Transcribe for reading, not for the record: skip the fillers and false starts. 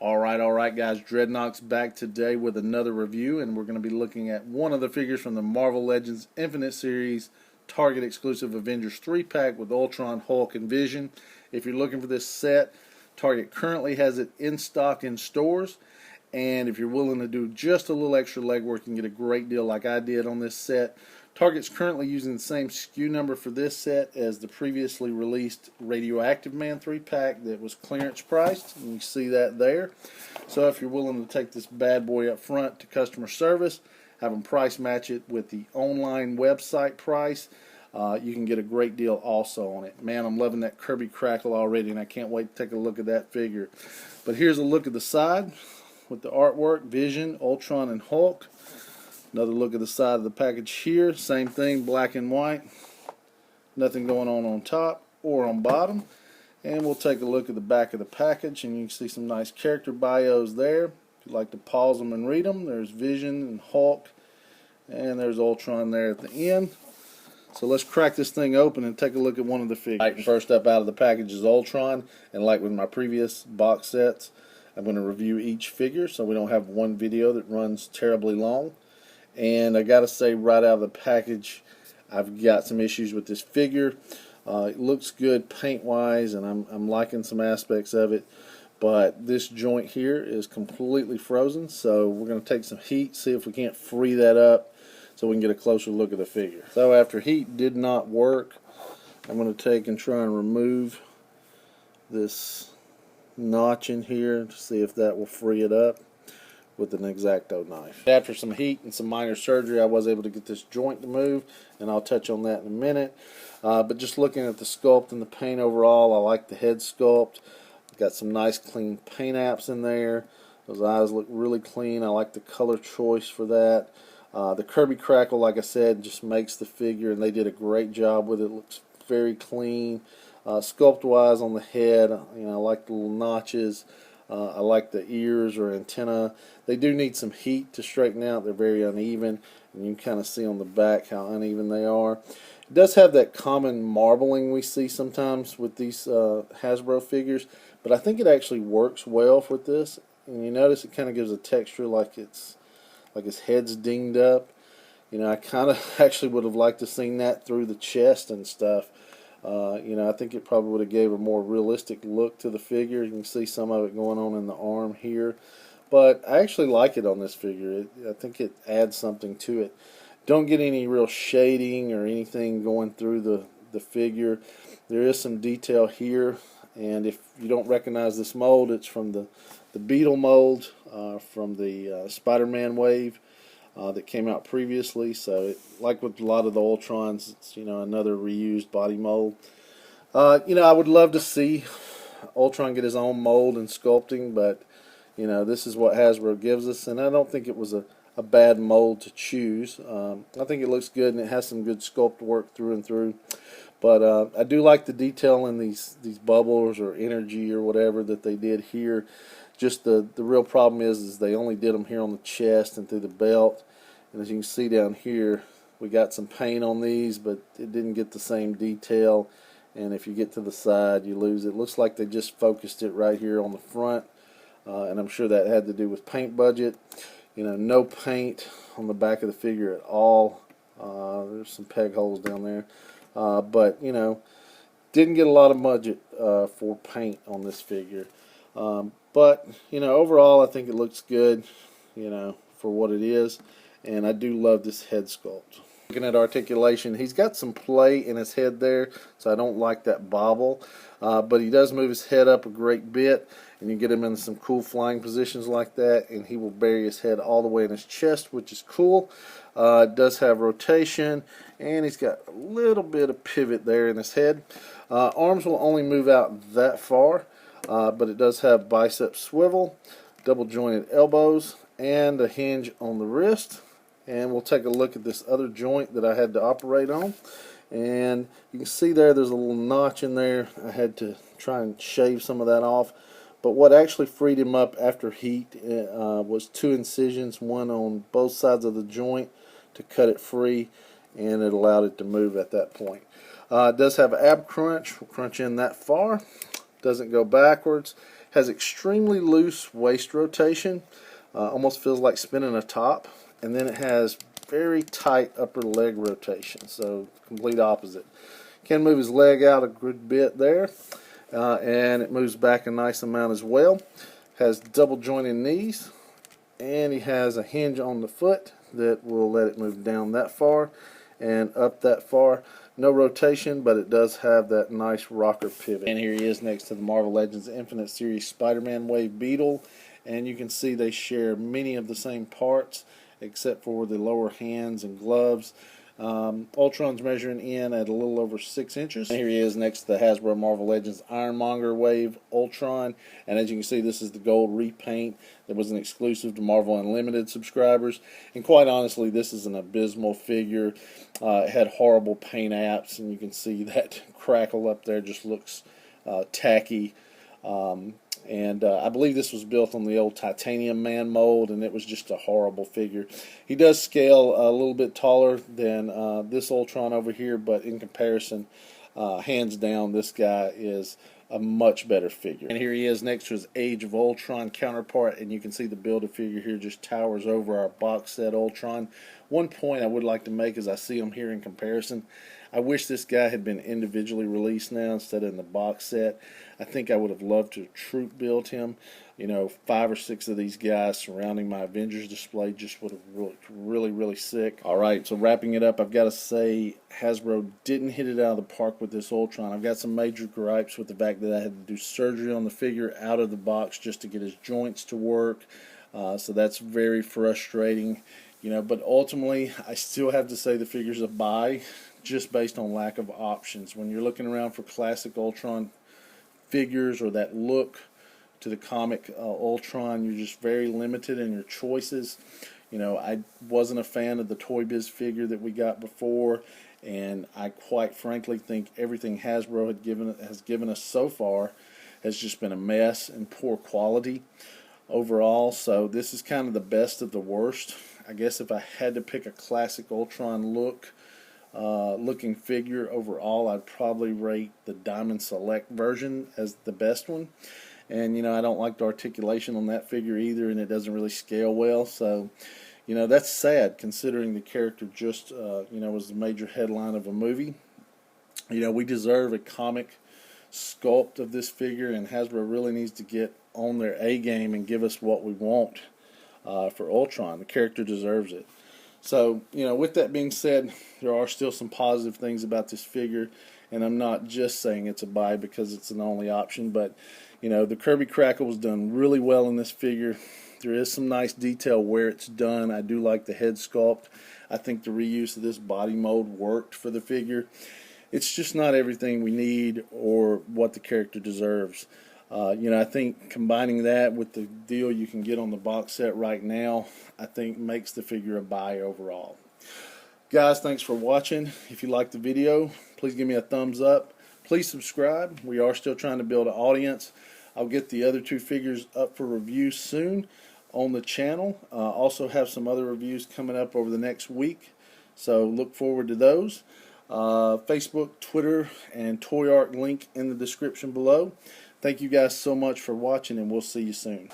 Alright guys, Dreadnought's back today with another review, and we're going to be looking at one of the figures from the Marvel Legends Infinite Series Target exclusive Avengers 3-pack with Ultron, Hulk, and Vision. If you're looking for this set, Target currently has it in stock in stores, and if you're willing to do just a little extra legwork, you can get a great deal like I did on this set. Target's currently using the same SKU number for this set as the previously released Radioactive Man 3-pack that was clearance priced, and you see that there. So if you're willing to take this bad boy up front to customer service, have them price match it with the online website price, you can get a great deal also on it. Man, I'm loving that Kirby crackle already, and I can't wait to take a look at that figure. But here's a look at the side with the artwork, Vision, Ultron, and Hulk. Another look at the side of the package here. Same thing, black and white. Nothing going on top or on bottom. And we'll take a look at the back of the package, and you can see some nice character bios there. If you'd like to pause them and read them, there's Vision and Hulk, and there's Ultron there at the end. So let's crack this thing open and take a look at one of the figures. Right, first up out of the package is Ultron, and like with my previous box sets, I'm going to review each figure so we don't have one video that runs terribly long. And I gotta say, right out of the package, I've got some issues with this figure. It looks good paint wise, and I'm liking some aspects of it, but this joint here is completely frozen, so we're going to take some heat, see if we can't free that up so we can get a closer look at the figure. So after heat did not work, I'm going to take and try and remove this notch in here to see if that will free it up with an X-Acto knife. After some heat and some minor surgery, I was able to get this joint to move, and I'll touch on that in a minute. But just looking at the sculpt and the paint overall, I like the head sculpt. Got some nice clean paint apps in there. Those eyes look really clean. I like the color choice for that. The Kirby crackle, like I said, just makes the figure, and they did a great job with it. It looks very clean. Sculpt-wise on the head, I like the little notches. I like the ears or antenna. They do need some heat to straighten out. They're very uneven, and you can kind of see on the back how uneven they are. It does have that common marbling we see sometimes with these Hasbro figures, but I think it actually works well with this. And you notice it kind of gives a texture like his head's dinged up. I kind of actually would have liked to seen that through the chest and stuff. I think it probably would have gave a more realistic look to the figure. You can see some of it going on in the arm here. But I actually like it on this figure. I think it adds something to it. Don't get any real shading or anything going through the figure. There is some detail here. And if you don't recognize this mold, it's from the Beetle mold from the Spider-Man wave. That came out previously, so like with a lot of the Ultrons, it's another reused body mold. I would love to see Ultron get his own mold and sculpting, but this is what Hasbro gives us, and I don't think it was a bad mold to choose. I think it looks good, and it has some good sculpt work through and through. But I do like the detail in these bubbles or energy or whatever that they did here. Just the real problem is they only did them here on the chest and through the belt. And as you can see down here, we got some paint on these, but it didn't get the same detail. And if you get to the side, you lose it. It looks like they just focused it right here on the front. And I'm sure that had to do with paint budget. No paint on the back of the figure at all. There's some peg holes down there. But, didn't get a lot of budget for paint on this figure. But, overall I think it looks good, for what it is. And I do love this head sculpt. Looking at articulation, he's got some play in his head there, so I don't like that bobble. But he does move his head up a great bit, and you get him in some cool flying positions like that, and he will bury his head all the way in his chest, which is cool. It does have rotation, and he's got a little bit of pivot there in his head. Arms will only move out that far. But it does have bicep swivel, double jointed elbows, and a hinge on the wrist. And we'll take a look at this other joint that I had to operate on. And you can see there's a little notch in there. I had to try and shave some of that off. But what actually freed him up after heat was 2 incisions, one on both sides of the joint to cut it free, and it allowed it to move at that point. It does have ab crunch. We'll crunch in that far. Doesn't go backwards. Has extremely loose waist rotation, almost feels like spinning a top, and then it has very tight upper leg rotation, so complete opposite. Can move his leg out a good bit there, and it moves back a nice amount as well. Has double jointed knees, and he has a hinge on the foot that will let it move down that far and up that far. No rotation, but it does have that nice rocker pivot. And here he is next to the Marvel Legends Infinite Series Spider-Man Wave Beetle, and you can see they share many of the same parts except for the lower hands and gloves. Ultron's measuring in at a little over 6 inches. And here he is next to the Hasbro Marvel Legends Ironmonger Wave Ultron, and as you can see, this is the gold repaint that was an exclusive to Marvel Unlimited subscribers. And quite honestly, this is an abysmal figure. It had horrible paint apps, and you can see that crackle up there just looks tacky. I believe this was built on the old Titanium Man mold, and it was just a horrible figure. He does scale a little bit taller than this Ultron over here, but in comparison, hands down, this guy is a much better figure. And here he is next to his Age of Ultron counterpart, and you can see the Build-A-Figure here just towers over our box set Ultron. One point I would like to make as I see him here in comparison, I wish this guy had been individually released now instead of in the box set. I think I would have loved to troop build him. You know, 5 or 6 of these guys surrounding my Avengers display just would have looked really, really sick. Alright, so wrapping it up, I've got to say Hasbro didn't hit it out of the park with this Ultron. I've got some major gripes with the fact that I had to do surgery on the figure out of the box just to get his joints to work. So that's very frustrating. You know, but ultimately, I still have to say the figure's a buy just based on lack of options. When you're looking around for classic Ultron figures or that look to the comic Ultron, you're just very limited in your choices. You know, I wasn't a fan of the Toy Biz figure that we got before, and I quite frankly think everything Hasbro has given us so far has just been a mess and poor quality overall. So this is kind of the best of the worst. I guess if I had to pick a classic Ultron looking figure overall, I'd probably rate the Diamond Select version as the best one. And you know, I don't like the articulation on that figure either, and it doesn't really scale well. So you know, that's sad considering the character just you know, was the major headline of a movie. You know, we deserve a comic sculpt of this figure, and Hasbro really needs to get on their A game and give us what we want for Ultron. The character deserves it. So, you know, with that being said, there are still some positive things about this figure, and I'm not just saying it's a buy because it's an only option, but, you know, the Kirby Crackle was done really well in this figure. There is some nice detail where it's done. I do like the head sculpt. I think the reuse of this body mold worked for the figure. It's just not everything we need or what the character deserves. You know, I think combining that with the deal you can get on the box set right now, I think makes the figure a buy overall. Guys, thanks for watching. If you liked the video, please give me a thumbs up. Please subscribe. We are still trying to build an audience. I'll get the other 2 figures up for review soon on the channel. Also have some other reviews coming up over the next week, so look forward to those. Facebook, Twitter, and ToyArk link in the description below. Thank you guys so much for watching, and we'll see you soon.